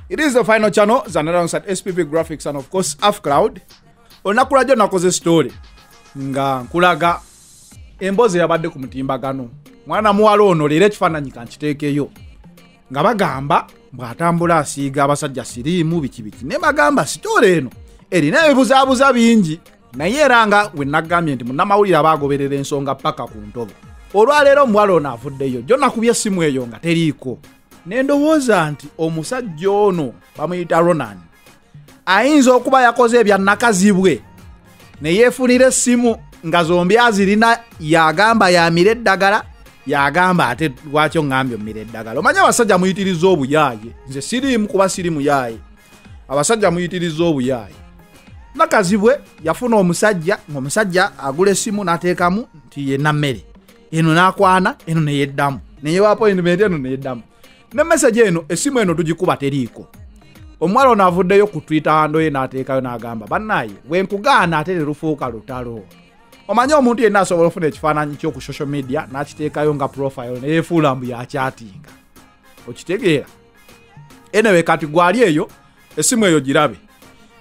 It is the final channel, Zanarans at SPP Graphics and of course Afcloud. Onakulajo nakoze story. Nga nkulaga embozi yabadde ku mutimbagano. Mwana muwala ono lero ekifaananyi kankiteekeyo. Nga bagamba bw'atambula Asiiga Abasajja Silimu biki. Ne bagamba story eno erina ebibuzaabuza bingi. Naye era nga we nagambye nti munnamawulire abaagoberera ensonga paka ku ntobo. Olwaleero omuwala ono avuddeyo. Jjo nakubye essimu eyo nga teriiko. Nendowooza nti omusajja ono bamuyita Ronan ayinza okuba yakoze ebyannakazibwe ne yeefunira essimu nga zombi azirina yagamba yamira eddagala yagamba ate lwaki oŋŋambye ommira eddagala. Omanyi abasajja muyitiriza obuyaaye. Nze Sirimu kuba Sirimu yaaye. Abasajja muyitiriza obuyaaye. Nakazibwe yafuna omusajja ng'omusajja agula essimu n'ateekamu nti ye nammere eno n'akwana eno ne yeddamu ne yewa appointment eno ne yeddamu. Ne message eno essimu eno tugikuba teriiko. Omwala ono avuddeyo ku Twitter handle ye n'ateekayo n'agamba bannaye wenkugaana ate terufuuka lutalo. Omanyi omuntu yenna asobola okufuna ekifaananyi ky'oku social media n'akiteekayo nga profile ne yeefuula mbu yakyatinga. Okitegeera? Anyway kati gwali eyo essimu eyo girabe.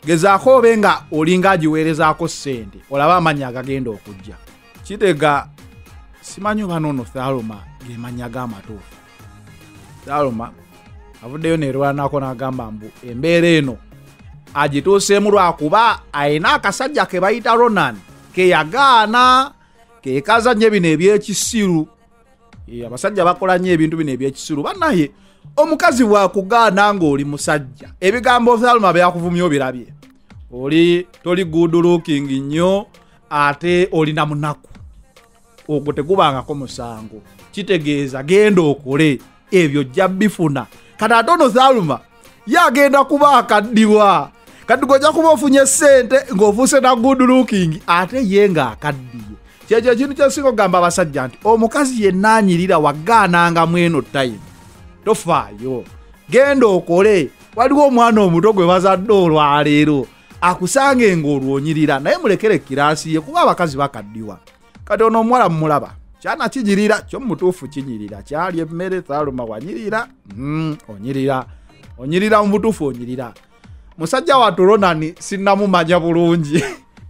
Gezaako obe nga olinga agiweerezaako ssente olaba amannya agagenda okujja. Kitega simanyi oba noono Thelma ge mannya g'amatuufu. Thelma avuddeyo neerwanako n'agamba mbu embeera eno agituuseemu lwakuba ayina akasajja ke bayita Ronan ke yagaana ke kazannyo bino ebyekisiru. Abasajja bakola nnyo ebintu bino ebyekisiru. Bannaye omukazi bwakugaana ng'oli musajja ebigambo Thelma byakuvumya obirabye. Toli good looking nnyo ate olina munaku. Ogwo tegubangako musango. Kitegeeza genda okole ebyo jja bifuna. Kati ate ono Thelma yagenda kuba akaddiwa. Kati gojja kuba ofunye ssente ng'ofuuse na good looking ate ye nga akaddiye. Kyekyo ekintu kyesinga okugamba abasajja nti omukazi yenna anyirira waggaananga mweno time. Tofaayo. Genda okole. Waliwo omwana omuto gwe bazadde olwaleero akusange ng'olwonyirira naye mulekere kiraasi ye kuba abakazi bakaddiwa. Kati ono omuwala mumulaba. Kyana kijirira kyo mutuufu kinyirira kyali emmere Thelma wanyirira onyirira mu butuufu onyirira. Musajja wattu Ronan sinnamumanya bulungi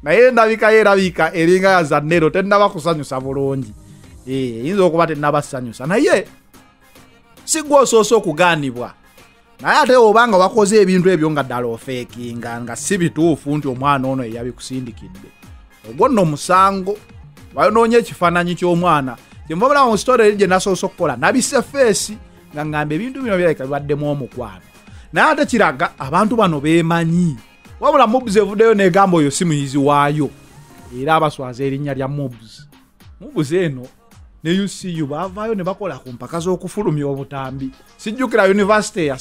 naye ndabika yerabika eringa yazannero tennaba kusanyusa bulungi. Yinza okuba tennabasanyusa naye si gwe osoosa okugaanibwa. Naye ate obanga wakoze ebintu ebyo nga ddala ofeekinga nga si bituufu nti omwana ono eyabikusindikidde ogwo nno musango. Bayonoonye ekifaananyi ky'omwana kyemubala mu story gye nasoose okukola nabise feesi nga ngamba ebintu bino birabika bibaddemu omukwano. Naye ate kiraga abantu bano beemanyi. Wabula Mubs evuddeyo n'egamba oyo si muyizi waayo era abaswaza erinnya lya Mubs. Mubs eno ne UCU baavaayo ne bakola ku mpaka z'okufulumya obutambi. Sijjukira university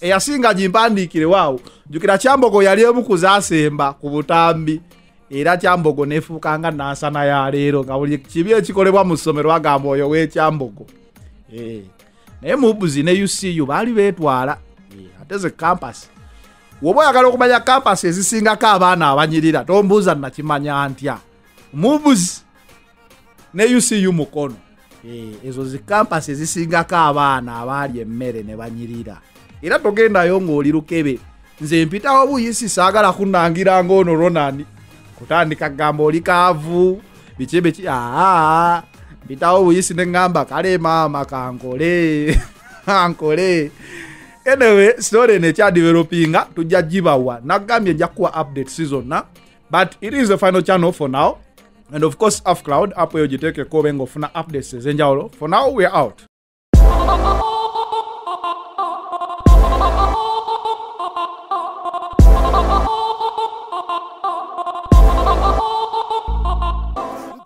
eyasinga gimpandiikire waawo. Jjukira Kyambogo yali emu kuzaasemba ku butambi. Era Kyambogo nefuuka nga nansana ya leero nga buli kibi ekikolebwa mu ssomero agamba oyo w'Ekyambogo. Naye Mubs ne UCU baali beetwala ate ze campus. Woba oyagala okumanya campus ezisingako abaana abanyirira tombuuza nakimanya ntya. Mubs ne UCU mukono. Ezo zi campus ezisingako abaana abaali emmere ne banyirira. Era togendayo ng'oli lukebe. Nze mpitawo buyisi saagala kunnangira ng'ono Ronan. Kutandika gamba oli kaavu biki mpitawo buyisi ne ngamba kale maama kankole ankole. Anyway story ne kya developinga tujja gibawa nagambye nja kuwa update season na but it is the final channel for now and of course Afcloud apo yogiteke kobe ngofuna updates ezenjawulo. For now we are out.